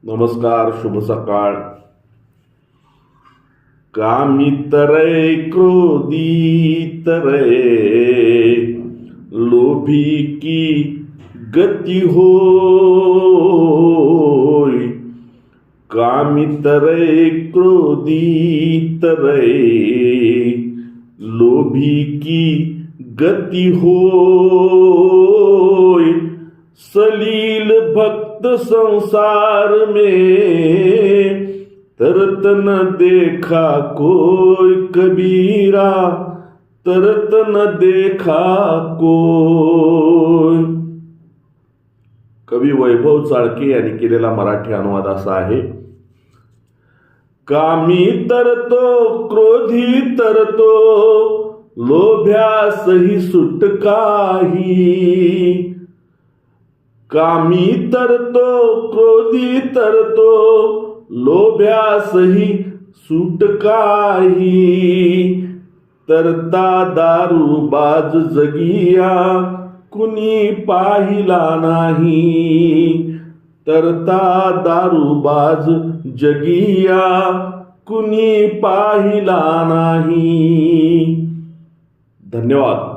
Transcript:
नमस्कार, शुभ सकाळ. कामी तरय क्रोधी तरय लोभी की गती होय. कामी तरय क्रोधी तरय लोभी की गती होय. सलील भक्त संसार में तरत न देखा कोई कबीरा, तरत न देखा कोई. कवी वैभव चाळके यांनी केलेला मराठी अनुवाद असा आहे. कामी तरतो क्रोधी तरतो लोभ्यासही सुटकाही. कामी तरतो क्रोधी तरतो लोभ्यासही सुटकाही. तरता दारूबाज जगिया कुणी पाहिला नाही. तरता दारूबाज जगिया कुणी पाहिला नाही. धन्यवाद.